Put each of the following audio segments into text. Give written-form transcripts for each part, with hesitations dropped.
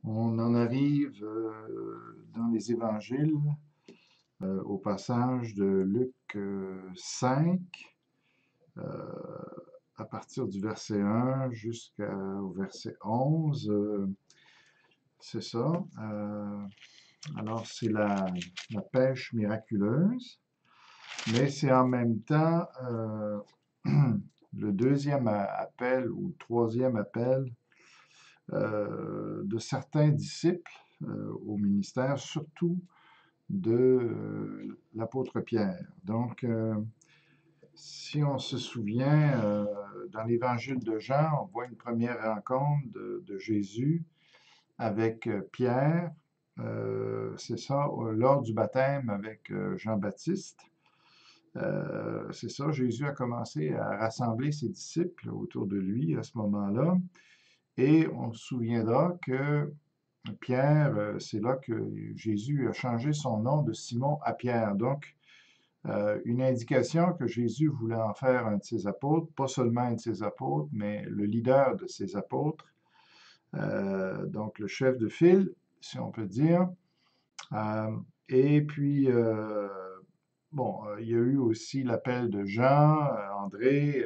On en arrive dans les évangiles au passage de Luc 5, euh, à partir du verset 1 jusqu'au verset 11. C'est ça. Alors, c'est la pêche miraculeuse, mais c'est en même temps le deuxième appel ou le troisième appel de certains disciples au ministère, surtout de l'apôtre Pierre. Donc, si on se souvient, dans l'évangile de Jean, on voit une première rencontre de Jésus avec Pierre, c'est ça, lors du baptême avec Jean-Baptiste. C'est ça, Jésus a commencé à rassembler ses disciples autour de lui à ce moment-là. Et on se souviendra que Pierre, c'est là que Jésus a changé son nom de Simon à Pierre. Donc, une indication que Jésus voulait en faire un de ses apôtres, pas seulement un de ses apôtres, mais le leader de ses apôtres, donc le chef de file, si on peut dire. Et puis, bon, il y a eu aussi l'appel de Jean, André,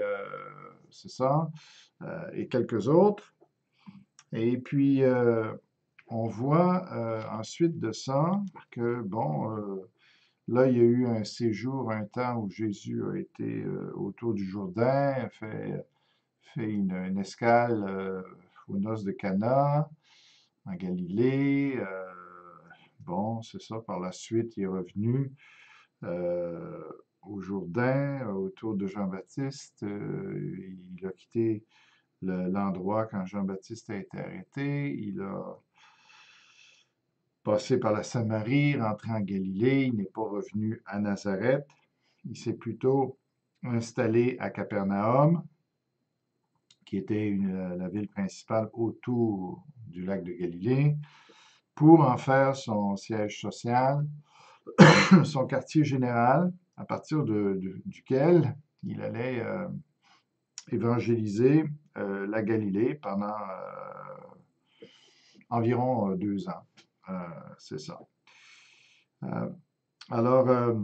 c'est ça, et quelques autres. Et puis, on voit ensuite de ça que, bon, là, il y a eu un séjour, un temps où Jésus a été autour du Jourdain, fait une escale aux noces de Cana, en Galilée. Bon, c'est ça. Par la suite, il est revenu euh, au Jourdain, autour de Jean-Baptiste. Il a quitté l'endroit quand Jean-Baptiste a été arrêté. Il a passé par la Samarie, rentré en Galilée. Il n'est pas revenu à Nazareth. Il s'est plutôt installé à Capernaum, qui était la ville principale autour du lac de Galilée, pour en faire son siège social, son quartier général, à partir duquel il allait évangéliser la Galilée pendant environ 2 ans. C'est ça. Euh, alors,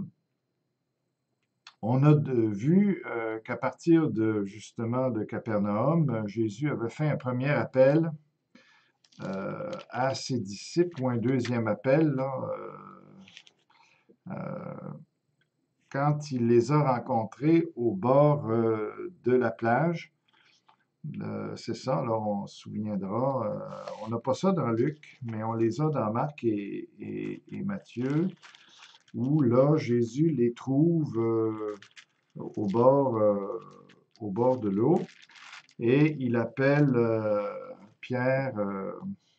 on a vu qu'à partir de justement de Capernaum, Jésus avait fait un premier appel à ses disciples, ou un deuxième appel, là, quand il les a rencontrés au bord de la plage. C'est ça, alors on se souviendra. On n'a pas ça dans Luc, mais on les a dans Marc et Matthieu, où là, Jésus les trouve au bord, euh, au bord de l'eau et il appelle Pierre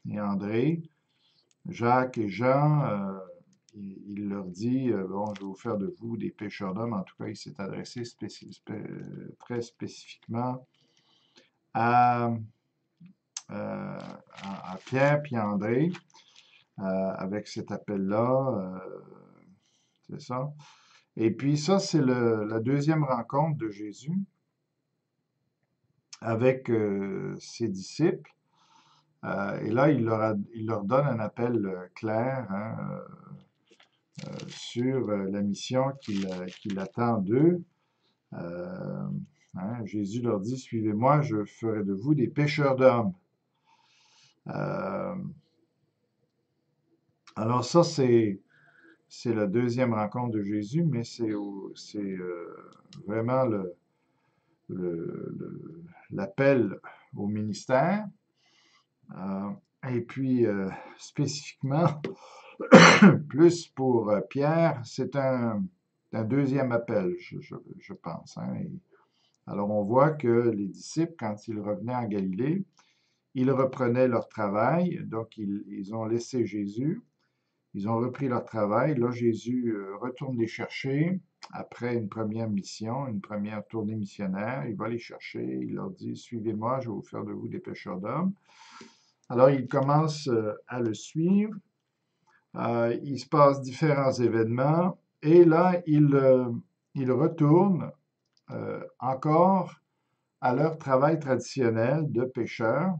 et André, Jacques et Jean. Il leur dit, bon, je vais vous faire de vous des pêcheurs d'hommes. En tout cas, il s'est adressé très spécifiquement à, euh, à Pierre puis à André avec cet appel-là. C'est ça. Et puis ça, c'est la deuxième rencontre de Jésus avec ses disciples. Et là, il leur donne un appel clair, hein, sur la mission qu'il attend d'eux. Euh, hein, Jésus leur dit, suivez-moi, je ferai de vous des pêcheurs d'hommes. Euh, alors ça, c'est la deuxième rencontre de Jésus, mais c'est vraiment l'appel au ministère. Euh, et puis, spécifiquement, plus pour Pierre, c'est un deuxième appel, je pense. Hein. Alors, on voit que les disciples, quand ils revenaient en Galilée, ils reprenaient leur travail, donc ils ont laissé Jésus, ils ont repris leur travail. Là, Jésus retourne les chercher après une première mission, une première tournée missionnaire. Il va les chercher, il leur dit, suivez-moi, je vais vous faire de vous des pêcheurs d'hommes. Alors, ils commencent à le suivre. Il se passe différents événements et là, ils retournent encore à leur travail traditionnel de pêcheurs.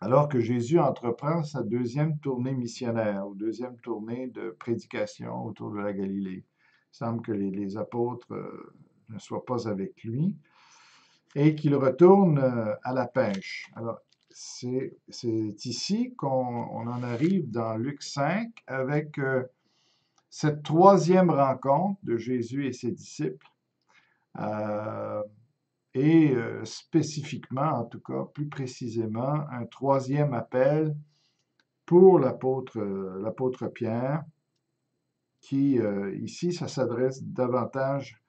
alors que Jésus entreprend sa deuxième tournée missionnaire, ou deuxième tournée de prédication autour de la Galilée. Il semble que les apôtres ne soient pas avec lui et qu'il retourne à la pêche. Alors, c'est ici qu'on en arrive dans Luc 5 avec cette troisième rencontre de Jésus et ses disciples. Et spécifiquement, en tout cas, plus précisément, un troisième appel pour l'apôtre Pierre, qui, ici, ça s'adresse davantage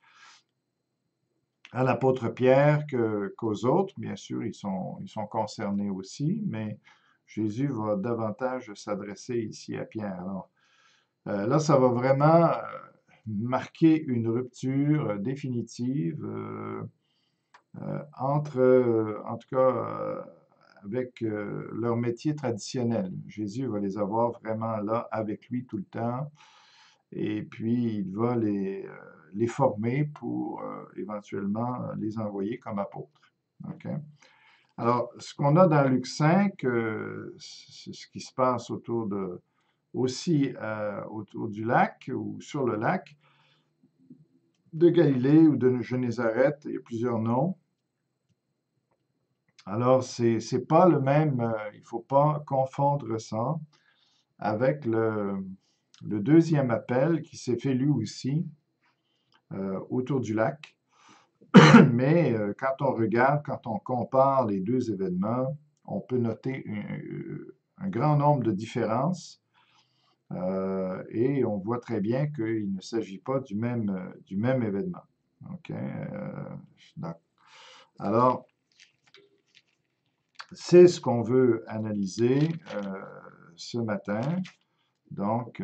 à l'apôtre Pierre qu'aux autres. Bien sûr, ils sont concernés aussi, mais Jésus va davantage s'adresser ici à Pierre. Alors, là, ça va vraiment marquer une rupture définitive entre, en tout cas, avec leur métier traditionnel. Jésus va les avoir vraiment là avec lui tout le temps, et puis il va les former pour éventuellement les envoyer comme apôtres. OK? Alors, ce qu'on a dans Luc 5, c'est ce qui se passe aussi autour du lac ou sur le lac de Galilée ou de Génézareth. Il y a plusieurs noms. Alors, c'est pas le même, il faut pas confondre ça avec le deuxième appel qui s'est fait lui aussi autour du lac. Mais quand on regarde, quand on compare les deux événements, on peut noter un grand nombre de différences et on voit très bien qu'il ne s'agit pas du même événement. OK? Alors, c'est ce qu'on veut analyser ce matin. Donc,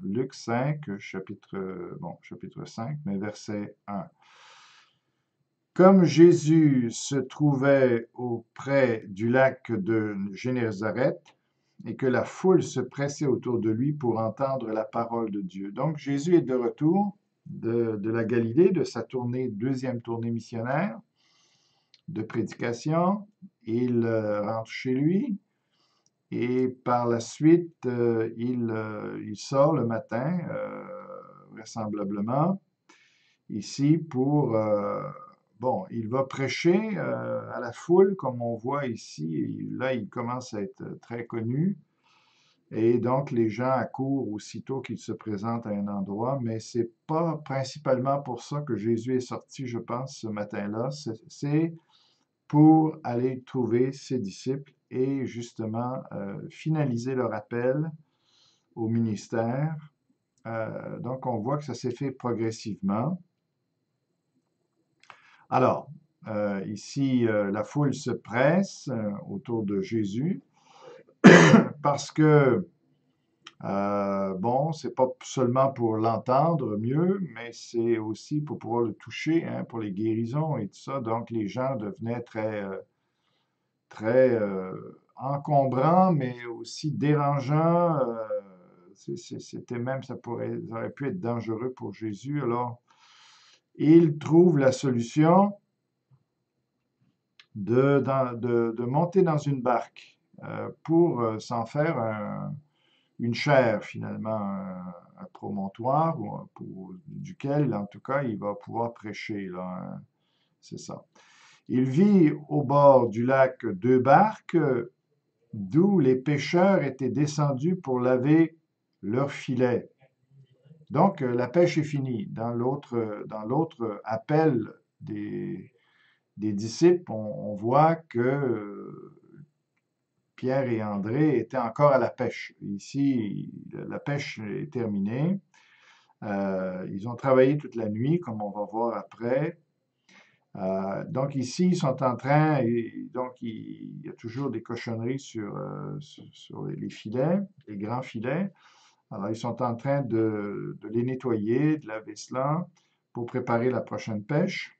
Luc 5, chapitre 5, mais verset 1. Comme Jésus se trouvait auprès du lac de Génézareth et que la foule se pressait autour de lui pour entendre la parole de Dieu. Donc, Jésus est de retour de la Galilée, de sa deuxième tournée missionnaire de prédication. Il rentre chez lui et par la suite, il sort le matin, vraisemblablement, ici pour... il va prêcher à la foule, comme on voit ici. Là, il commence à être très connu. Et donc, les gens accourent aussitôt qu'il se présente à un endroit, mais c'est pas principalement pour ça que Jésus est sorti, je pense, ce matin-là. C'est pour aller trouver ses disciples et justement finaliser leur appel au ministère. Donc, on voit que ça s'est fait progressivement. Alors, ici, la foule se presse autour de Jésus parce que, c'est pas seulement pour l'entendre mieux, mais c'est aussi pour pouvoir le toucher, hein, pour les guérisons et tout ça. Donc, les gens devenaient très encombrants, mais aussi dérangeants. C'était même, ça aurait pu être dangereux pour Jésus. Alors, il trouve la solution de monter dans une barque pour s'en faire une chaire, finalement, un promontoire duquel, en tout cas, il va pouvoir prêcher, là, hein. C'est ça. Il vit au bord du lac deux barques, d'où les pêcheurs étaient descendus pour laver leurs filets. Donc, la pêche est finie. Dans l'autre appel des disciples, on voit que Pierre et André étaient encore à la pêche. Ici, la pêche est terminée. Ils ont travaillé toute la nuit, comme on va voir après. Donc ici, ils sont en train, donc il y a toujours des cochonneries sur les filets, les grands filets. Alors, ils sont en train de les nettoyer, de laver cela pour préparer la prochaine pêche.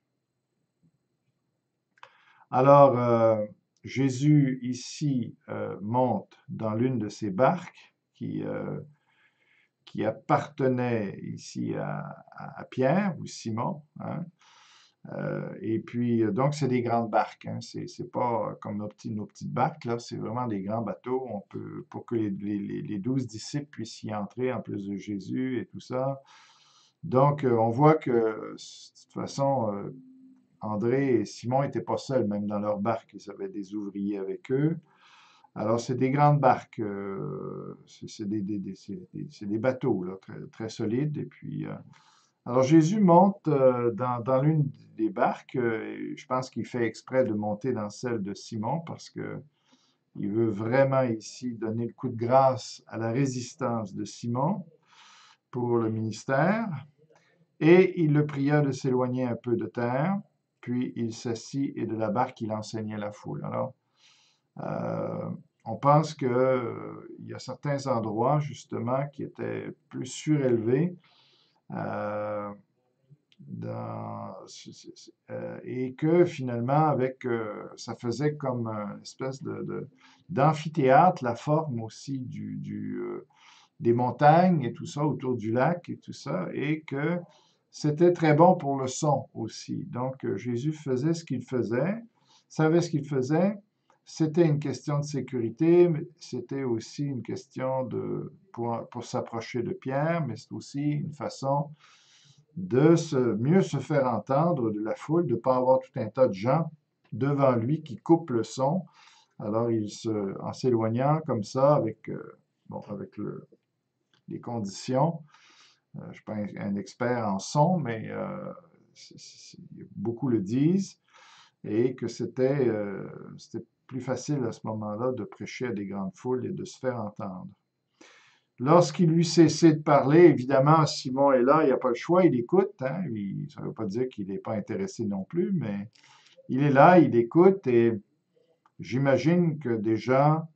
Alors, Jésus ici monte dans l'une de ces barques qui appartenait ici à Pierre ou Simon, hein. Et puis, donc, c'est des grandes barques, hein. C'est pas comme nos petites barques, là. C'est vraiment des grands bateaux. Pour que les 12 disciples puissent y entrer en plus de Jésus et tout ça. Donc, on voit que, de toute façon, André et Simon n'étaient pas seuls, même dans leur barque. Ils avaient des ouvriers avec eux. Alors, c'est des grandes barques. C'est des bateaux, là, très, très solides. Et puis, alors, Jésus monte dans l'une des barques. Et je pense qu'il fait exprès de monter dans celle de Simon parce que il veut vraiment ici donner le coup de grâce à la résistance de Simon pour le ministère. Et il le pria de s'éloigner un peu de terre. Puis il s'assit et de la barque il enseignait la foule. Alors, euh, on pense qu'il y a certains endroits justement qui étaient plus surélevés. Euh, et que finalement, ça faisait comme une espèce d'amphithéâtre, la forme aussi des montagnes et tout ça autour du lac et tout ça, et que c'était très bon pour le son aussi. Donc, Jésus faisait ce qu'il faisait, savait ce qu'il faisait. C'était une question de sécurité, mais c'était aussi une question pour s'approcher de Pierre, mais c'est aussi une façon de mieux se faire entendre de la foule, de ne pas avoir tout un tas de gens devant lui qui coupent le son. Alors, en s'éloignant comme ça, avec les conditions, je ne suis pas un expert en son, mais beaucoup le disent, et que c'était plus facile à ce moment-là de prêcher à des grandes foules et de se faire entendre. Lorsqu'il lui cessait de parler, évidemment, Simon est là, il n'y a pas le choix, il écoute. Hein, ça ne veut pas dire qu'il n'est pas intéressé non plus, mais il est là, il écoute et j'imagine que déjà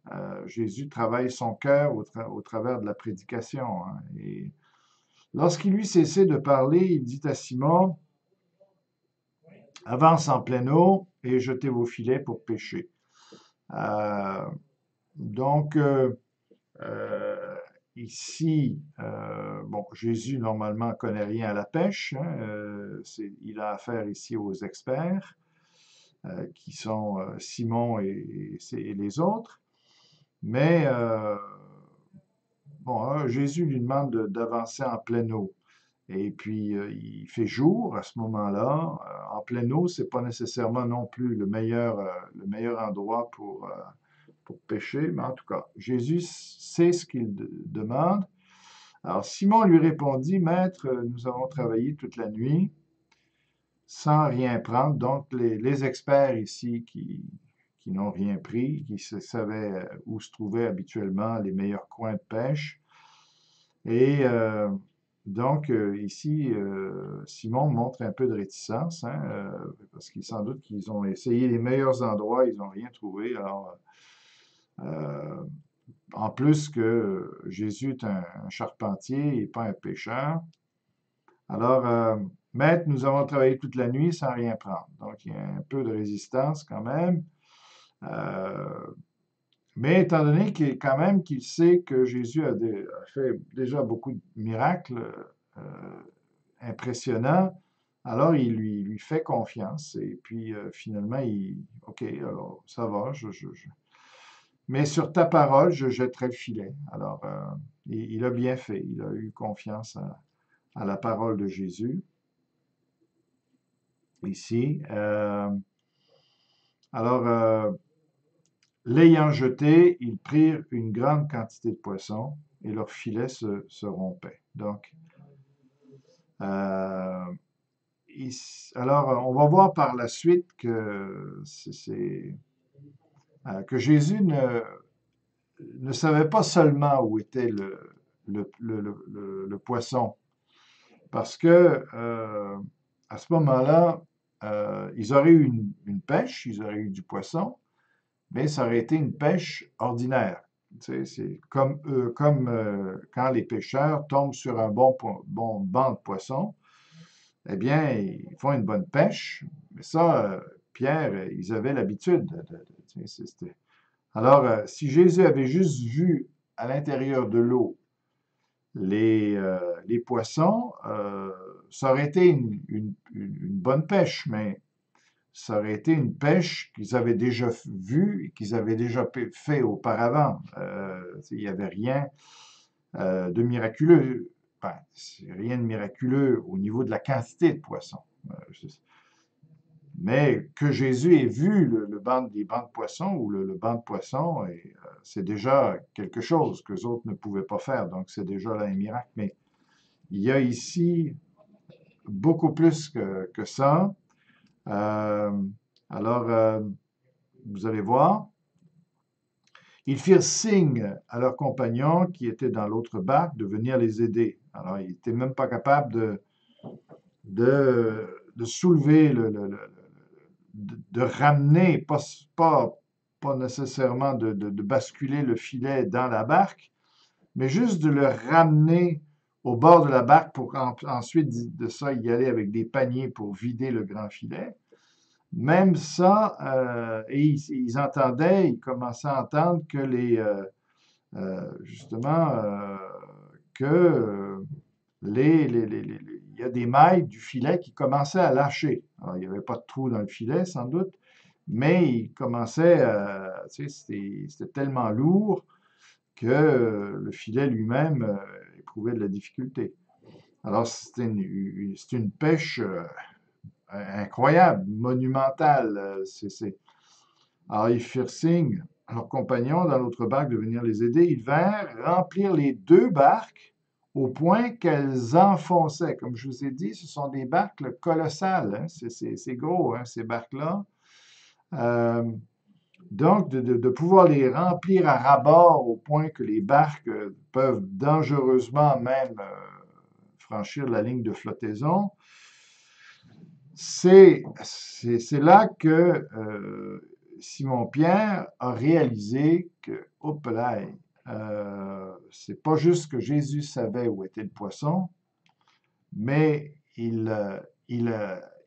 Jésus travaille son cœur au travers de la prédication. Hein, et lorsqu'il lui cessait de parler, il dit à Simon, avance en pleine eau et jetez vos filets pour pêcher. Euh, donc, euh, ici, bon, Jésus normalement connaît rien à la pêche. Hein, il a affaire ici aux experts qui sont Simon et les autres. Mais bon, hein, Jésus lui demande d'avancer en pleine eau. Et puis, il fait jour à ce moment-là. En pleine eau, c'est pas nécessairement non plus le meilleur endroit pour pêcher, mais en tout cas, Jésus sait ce qu'il demande. Alors, Simon lui répondit, Maître, nous avons travaillé toute la nuit sans rien prendre. Donc, les experts ici qui n'ont rien pris, qui savaient où se trouvaient habituellement les meilleurs coins de pêche. Et donc, ici, Simon montre un peu de réticence, hein, parce qu'il sans doute qu'ils ont essayé les meilleurs endroits, ils n'ont rien trouvé. Alors, euh, en plus que Jésus est un charpentier et pas un pêcheur. Alors, Maître, nous avons travaillé toute la nuit sans rien prendre. Donc, il y a un peu de résistance quand même. Euh, mais étant donné quand même qu'il sait que Jésus a fait déjà beaucoup de miracles impressionnants, alors il lui fait confiance. Et puis finalement, OK, alors ça va, mais sur ta parole, je jetterai le filet. Alors, il a bien fait. Il a eu confiance à la parole de Jésus ici. Alors, l'ayant jeté, ils prirent une grande quantité de poissons et leur filet se rompait. Donc, euh, alors, on va voir par la suite que Jésus ne savait pas seulement où était le poisson, parce que à ce moment-là, ils auraient eu une pêche, ils auraient eu du poisson, mais ça aurait été une pêche ordinaire. Tu sais, c'est comme quand les pêcheurs tombent sur un bon banc de poissons, eh bien, ils font une bonne pêche. Mais ça, Pierre, ils avaient l'habitude. Tu sais, alors, si Jésus avait juste vu à l'intérieur de l'eau les poissons, ça aurait été une bonne pêche, mais ça aurait été une pêche qu'ils avaient déjà vue et qu'ils avaient déjà fait auparavant. Il n'y avait rien de miraculeux. Enfin, rien de miraculeux au niveau de la quantité de poissons. Mais que Jésus ait vu les bancs de poissons ou le banc de poissons, c'est déjà quelque chose que les autres ne pouvaient pas faire. Donc, c'est déjà là un miracle. Mais il y a ici beaucoup plus que ça. Euh, alors, vous allez voir, ils firent signe à leurs compagnons qui étaient dans l'autre barque de venir les aider. Alors, ils n'étaient même pas capables de soulever, de ramener, pas nécessairement de basculer le filet dans la barque, mais juste de le ramener au bord de la barque pour ensuite de ça y aller avec des paniers pour vider le grand filet. Même ça, et ils entendaient, ils commençaient à entendre que justement, que il y a des mailles du filet qui commençaient à lâcher. Alors, il n'y avait pas de trou dans le filet, sans doute, mais il commençait, tu sais, c'était tellement lourd que le filet lui-même éprouvait de la difficulté. Alors, c'était une pêche incroyable, monumentale. Alors, ils firent signe à leurs compagnons dans l'autre barque de venir les aider. Ils vinrent remplir les deux barques au point qu'elles enfonçaient. Comme je vous ai dit, ce sont des barques colossales. Hein. C'est gros, hein, ces barques-là. Euh, donc, de pouvoir les remplir à ras-bord au point que les barques peuvent dangereusement même franchir la ligne de flottaison, c'est là que Simon-Pierre a réalisé que, hop là, c'est pas juste que Jésus savait où était le poisson, mais il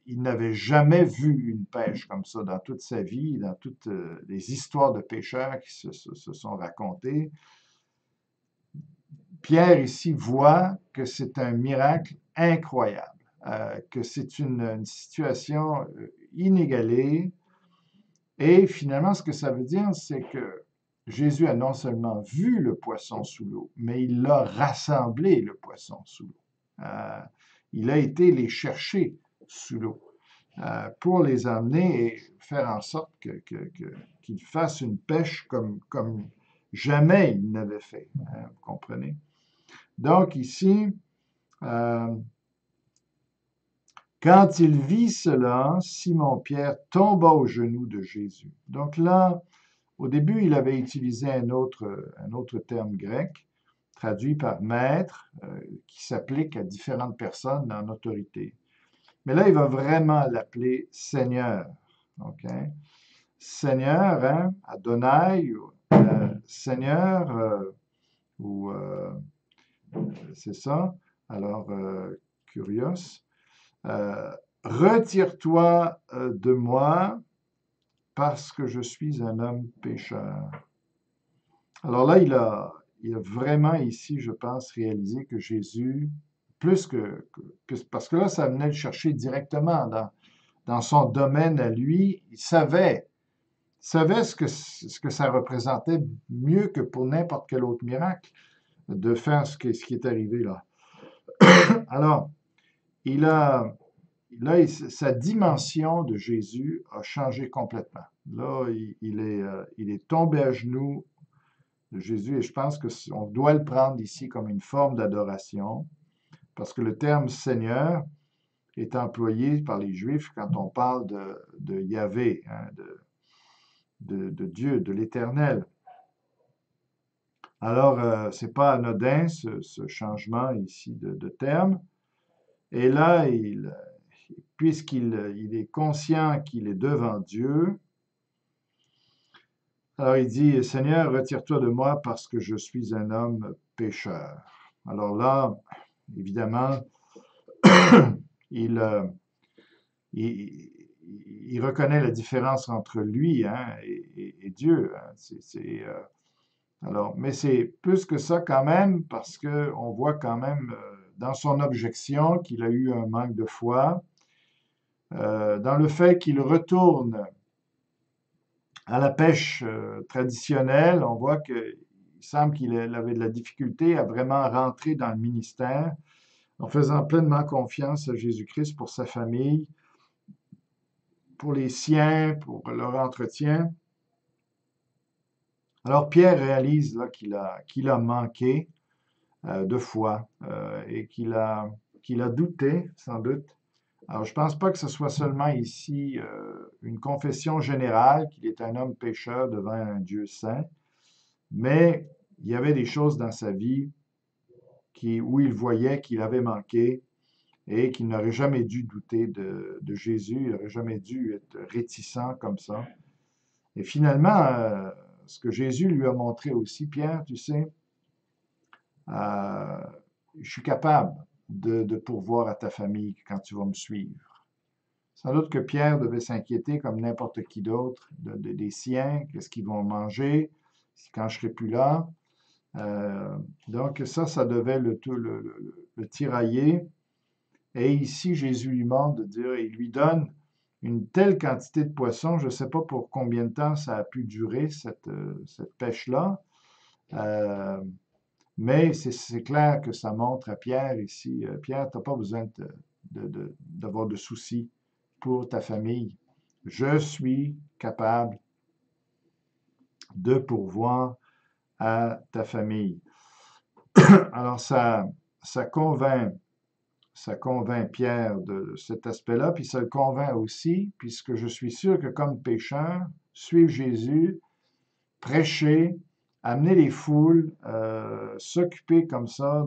n'avait jamais vu une pêche comme ça dans toute sa vie, dans toutes les histoires de pêcheurs qui se sont racontées. Pierre ici voit que c'est un miracle incroyable, que c'est une situation inégalée. Et finalement, ce que ça veut dire, c'est que Jésus a non seulement vu le poisson sous l'eau, mais il a rassemblé le poisson sous l'eau. Il a été les chercher sous l'eau pour les emmener et faire en sorte qu'ils fassent une pêche comme jamais ils n'avaient fait. Vous comprenez? Donc ici, quand il vit cela, Simon-Pierre tomba aux genoux de Jésus. Donc là, au début, il avait utilisé un autre terme grec, traduit par maître, qui s'applique à différentes personnes en autorité. Mais là, il va vraiment l'appeler Seigneur. Okay? Seigneur, hein, Adonai, Seigneur, ou c'est ça. Alors, Curios. Retire-toi de moi parce que je suis un homme pécheur. Alors là, il a vraiment ici, je pense, réalisé que Jésus, parce que là, ça venait le chercher directement dans son domaine à lui, il savait ce que ça représentait mieux que pour n'importe quel autre miracle de faire ce qui est arrivé là. Alors, sa dimension de Jésus a changé complètement. Là, il est tombé à genoux de Jésus et je pense qu'on doit le prendre ici comme une forme d'adoration parce que le terme Seigneur est employé par les Juifs quand on parle de Yahvé, hein, de Dieu, de l'Éternel. Alors, c'est pas anodin ce changement ici de terme. Et là, puisqu'il est conscient qu'il est devant Dieu, alors il dit, Seigneur, retire-toi de moi parce que je suis un homme pécheur. Alors là, évidemment, il, il reconnaît la différence entre lui hein, et Dieu. Hein. Alors, mais c'est plus que ça quand même, parce qu'on voit quand même dans son objection qu'il a eu un manque de foi, dans le fait qu'il retourne à la pêche traditionnelle, on voit qu'il semble qu'il avait de la difficulté à vraiment rentrer dans le ministère en faisant pleinement confiance à Jésus-Christ pour sa famille, pour les siens, pour leur entretien. Alors Pierre réalise là qu'il a manqué de foi et qu'il a douté, sans doute. Alors je ne pense pas que ce soit seulement ici une confession générale qu'il est un homme pécheur devant un Dieu saint, mais il y avait des choses dans sa vie où il voyait qu'il avait manqué et qu'il n'aurait jamais dû douter de Jésus, il n'aurait jamais dû être réticent comme ça. Et finalement, ce que Jésus lui a montré aussi, Pierre, tu sais, euh, je suis capable de pourvoir à ta famille quand tu vas me suivre. Sans doute que Pierre devait s'inquiéter comme n'importe qui d'autre des siens, qu'est-ce qu'ils vont manger quand je serai plus là. Donc ça devait le tirailler. Et ici, Jésus lui demande de dire, il lui donne une telle quantité de poissons, je ne sais pas pour combien de temps ça a pu durer, cette pêche-là, euh, mais c'est clair que ça montre à Pierre ici, Pierre, tu n'as pas besoin d'avoir de soucis pour ta famille. Je suis capable de pourvoir à ta famille. Alors ça convainc ça convainc Pierre de cet aspect-là, puis ça le convainc aussi, puisque je suis sûr que comme pécheur, suivre Jésus, prêcher, amener les foules, s'occuper comme ça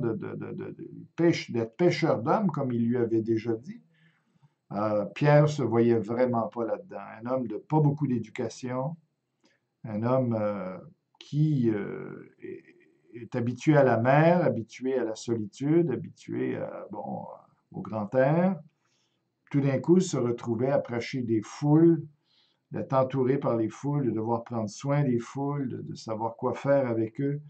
d'être pêcheur d'hommes, comme il lui avait déjà dit, Pierre se voyait vraiment pas là-dedans. Un homme de pas beaucoup d'éducation, un homme qui est habitué à la mer, habitué à la solitude, habitué au grand air, tout d'un coup se retrouver à prêcher des foules, d'être entouré par les foules, de devoir prendre soin des foules, de savoir quoi faire avec eux.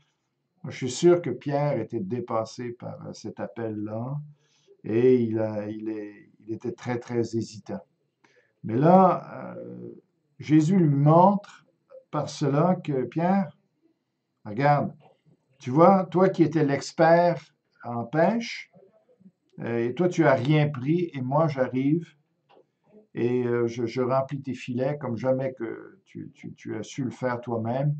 Moi, je suis sûr que Pierre était dépassé par cet appel-là et il était très, très hésitant. Mais là, Jésus lui montre par cela que Pierre, regarde, tu vois, toi qui étais l'expert en pêche, et toi tu as rien pris, et moi j'arrive et je remplis tes filets comme jamais que tu as su le faire toi-même.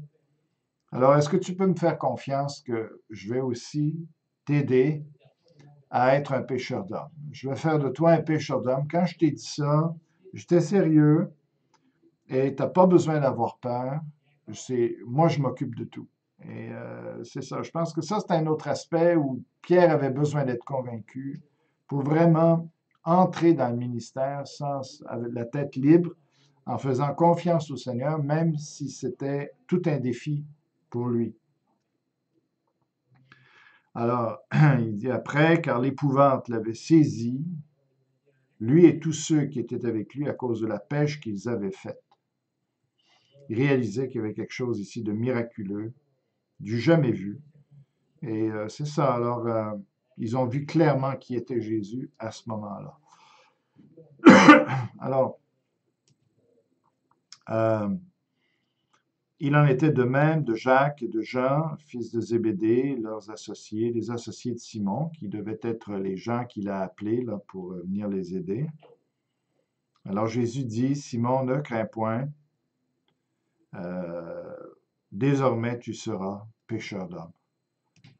Alors, est-ce que tu peux me faire confiance que je vais aussi t'aider à être un pêcheur d'hommes? Je vais faire de toi un pêcheur d'hommes. Quand je t'ai dit ça, j'étais sérieux et tu n'as pas besoin d'avoir peur. Moi, je m'occupe de tout. Et c'est ça. Je pense que ça, c'est un autre aspect où Pierre avait besoin d'être convaincu pour vraiment entrer dans le ministère avec la tête libre, en faisant confiance au Seigneur, même si c'était tout un défi pour lui. Alors, il dit après, car l'épouvante l'avait saisi, lui et tous ceux qui étaient avec lui à cause de la pêche qu'ils avaient faite. Il réalisait qu'il y avait quelque chose ici de miraculeux, du jamais vu. Et c'est ça. Alors, ils ont vu clairement qui était Jésus à ce moment-là. Alors, euh, il en était de même de Jacques et de Jean, fils de Zébédée, leurs associés, les associés de Simon, qui devaient être les gens qu'il a appelés là, pour venir les aider. Alors Jésus dit, Simon, ne crains point, euh, désormais tu seras pécheur d'hommes.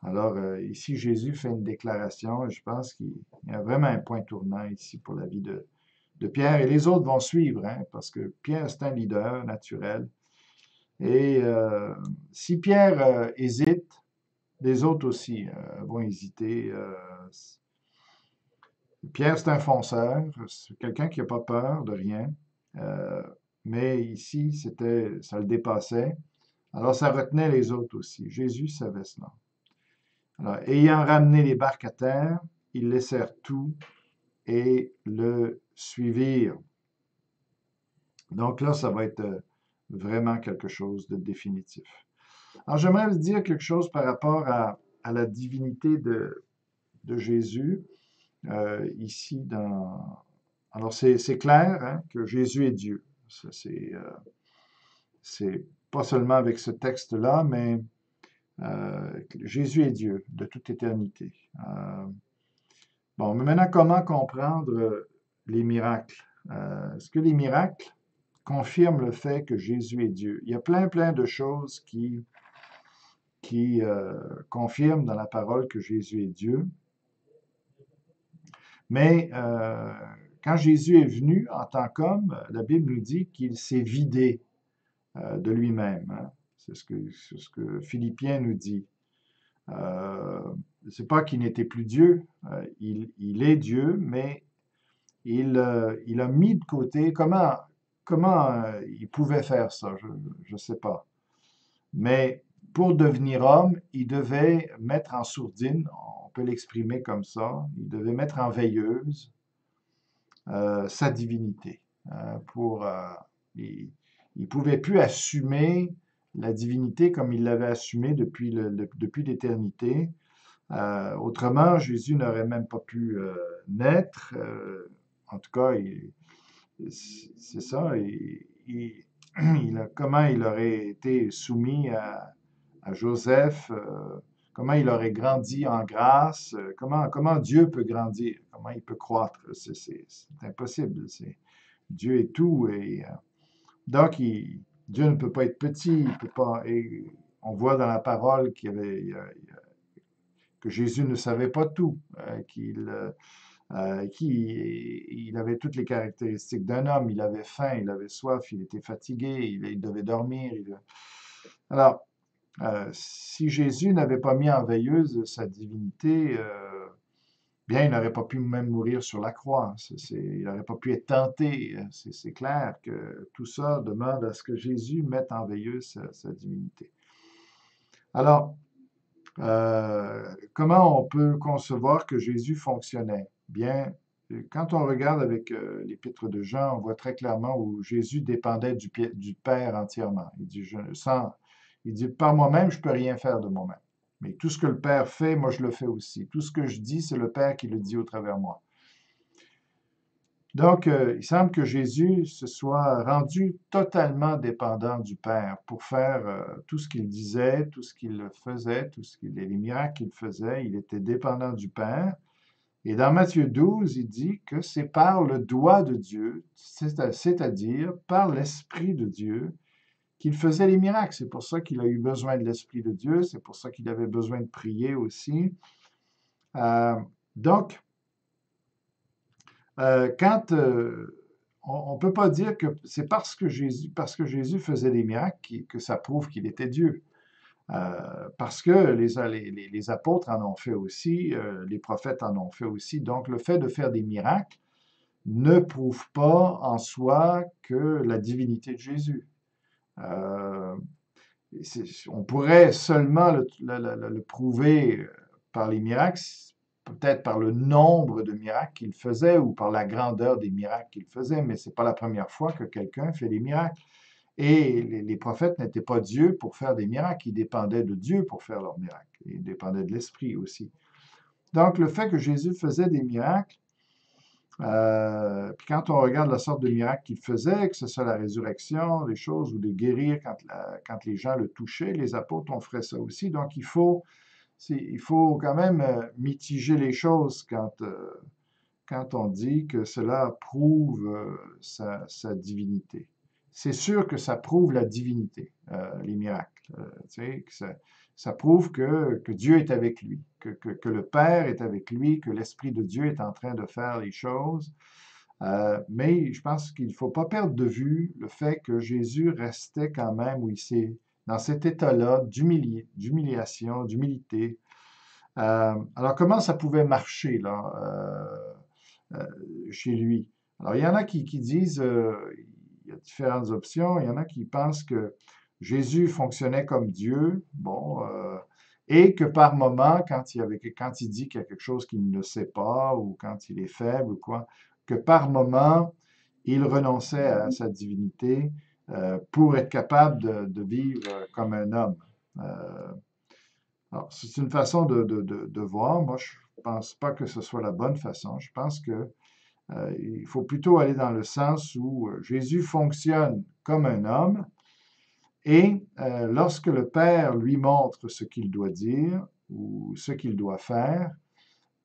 Alors ici, Jésus fait une déclaration et je pense qu'il y a vraiment un point tournant ici pour la vie de Pierre. Et les autres vont suivre, hein, parce que Pierre, c'est un leader naturel. Et si Pierre hésite, les autres aussi vont hésiter. Pierre, c'est un fonceur, c'est quelqu'un qui n'a pas peur de rien. Euh, mais ici, ça le dépassait. Alors, ça retenait les autres aussi. Jésus savait cela. Alors, ayant ramené les barques à terre, ils laissèrent tout et le suivirent. Donc là, ça va être vraiment quelque chose de définitif. Alors, j'aimerais vous dire quelque chose par rapport à la divinité de Jésus, ici dans... Alors, c'est clair hein, que Jésus est Dieu. Ça, c'est pas seulement avec ce texte-là, mais Jésus est Dieu de toute éternité. Bon, mais maintenant, comment comprendre les miracles? Est-ce que les miracles confirment le fait que Jésus est Dieu? Il y a plein de choses qui confirment dans la parole que Jésus est Dieu. Mais quand Jésus est venu en tant qu'homme, la Bible nous dit qu'il s'est vidé de lui-même. Hein. C'est ce que Philippiens nous dit. C'est pas qu'il n'était plus Dieu, il est Dieu, mais il a mis de côté, comment il pouvait faire ça, je ne sais pas. Mais pour devenir homme, il devait mettre en sourdine, on peut l'exprimer comme ça, il devait mettre en veilleuse sa divinité. Il ne pouvait plus assumer la divinité comme il l'avait assumée depuis l'éternité. Autrement, Jésus n'aurait même pas pu naître. En tout cas, c'est ça. Comment il aurait été soumis à Joseph, comment il aurait grandi en grâce, comment Dieu peut grandir, comment il peut croître. C'est impossible. Dieu est tout. Donc, Dieu ne peut pas être petit, il peut pas. Et on voit dans la parole que Jésus ne savait pas tout, qu'il avait toutes les caractéristiques d'un homme. Il avait faim, il avait soif, il était fatigué, il devait dormir. Alors, si Jésus n'avait pas mis en veilleuse sa divinité, bien, il n'aurait pas pu même mourir sur la croix. Il n'aurait pas pu être tenté. C'est clair que tout ça demande à ce que Jésus mette en veilleuse sa divinité. Alors, comment on peut concevoir que Jésus fonctionnait? Bien, quand on regarde avec l'épître de Jean, on voit très clairement où Jésus dépendait du Père entièrement. Il dit, par moi-même, je ne peux rien faire de moi-même. Mais tout ce que le Père fait, moi, je le fais aussi. Tout ce que je dis, c'est le Père qui le dit au travers de moi. Donc, il semble que Jésus se soit rendu totalement dépendant du Père pour faire tout ce qu'il disait, tout ce qu'il faisait, les miracles qu'il faisait. Il était dépendant du Père. Et dans Matthieu 12, il dit que c'est par le doigt de Dieu, c'est-à-dire par l'Esprit de Dieu, qu'il faisait les miracles. C'est pour ça qu'il a eu besoin de l'Esprit de Dieu, c'est pour ça qu'il avait besoin de prier aussi. Donc, quand on ne peut pas dire que c'est parce que Jésus faisait des miracles que ça prouve qu'il était Dieu. Parce que les apôtres en ont fait aussi, les prophètes en ont fait aussi. Donc, le fait de faire des miracles ne prouve pas en soi que la divinité de Jésus. On pourrait seulement le prouver par les miracles, peut-être par le nombre de miracles qu'il faisait ou par la grandeur des miracles qu'il faisait, mais ce n'est pas la première fois que quelqu'un fait des miracles. Et les prophètes n'étaient pas Dieu pour faire des miracles, ils dépendaient de Dieu pour faire leurs miracles. Ils dépendaient de l'Esprit aussi. Donc, le fait que Jésus faisait des miracles, puis quand on regarde la sorte de miracles qu'il faisait, que ce soit la résurrection, des choses, ou de guérir quand les gens le touchaient, les apôtres ont fait ça aussi. Donc, il faut quand même mitiger les choses quand on dit que cela prouve sa divinité. C'est sûr que ça prouve la divinité, les miracles. Tu sais, que ça prouve que Dieu est avec lui, que le Père est avec lui, que l'Esprit de Dieu est en train de faire les choses. Mais je pense qu'il ne faut pas perdre de vue le fait que Jésus restait quand même dans cet état-là d'humiliation, d'humilité. Alors, comment ça pouvait marcher là, chez lui? Alors, il y en a qui disent, il y a différentes options. Il y en a qui pensent que Jésus fonctionnait comme Dieu, bon, et que par moment, quand il dit qu'il y a quelque chose qu'il ne sait pas, ou quand il est faible, ou quoi, que par moment, il renonçait à sa divinité pour être capable de vivre comme un homme. Alors, c'est une façon de voir. Moi, je ne pense pas que ce soit la bonne façon. Je pense que il faut plutôt aller dans le sens où Jésus fonctionne comme un homme et lorsque le Père lui montre ce qu'il doit dire ou ce qu'il doit faire,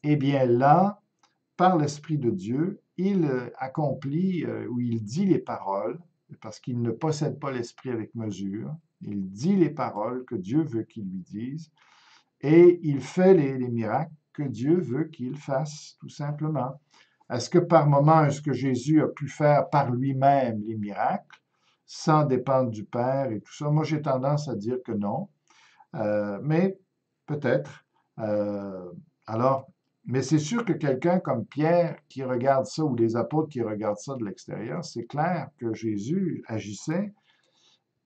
eh bien là, par l'Esprit de Dieu, il accomplit ou il dit les paroles, parce qu'il ne possède pas l'Esprit avec mesure. Il dit les paroles que Dieu veut qu'il lui dise et il fait les miracles que Dieu veut qu'il fasse, tout simplement. Est-ce que par moment, est-ce que Jésus a pu faire par lui-même les miracles, sans dépendre du Père et tout ça? Moi, j'ai tendance à dire que non. Mais peut-être. Euh, alors, mais c'est sûr que quelqu'un comme Pierre qui regarde ça, ou les apôtres qui regardent ça de l'extérieur, c'est clair que Jésus agissait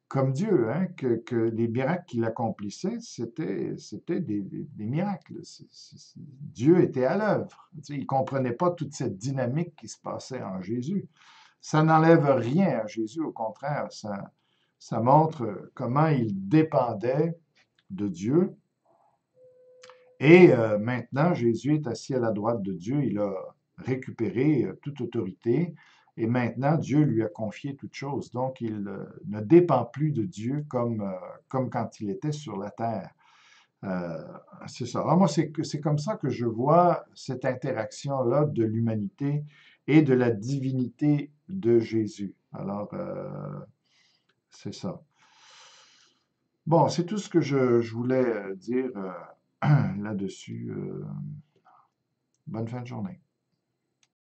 comme Dieu, hein, que les miracles qu'il accomplissait, c'était des miracles. Dieu était à l'œuvre. Tu sais, il ne comprenait pas toute cette dynamique qui se passait en Jésus. Ça n'enlève rien à Jésus, au contraire, ça montre comment il dépendait de Dieu. Et maintenant, Jésus est assis à la droite de Dieu. Il a récupéré toute autorité. Et maintenant, Dieu lui a confié toute chose. Donc, il ne dépend plus de Dieu comme quand il était sur la terre. Euh, c'est ça. Alors moi, c'est comme ça que je vois cette interaction-là de l'humanité et de la divinité de Jésus. Alors, c'est ça. Bon, c'est tout ce que je voulais dire là-dessus. Bonne fin de journée.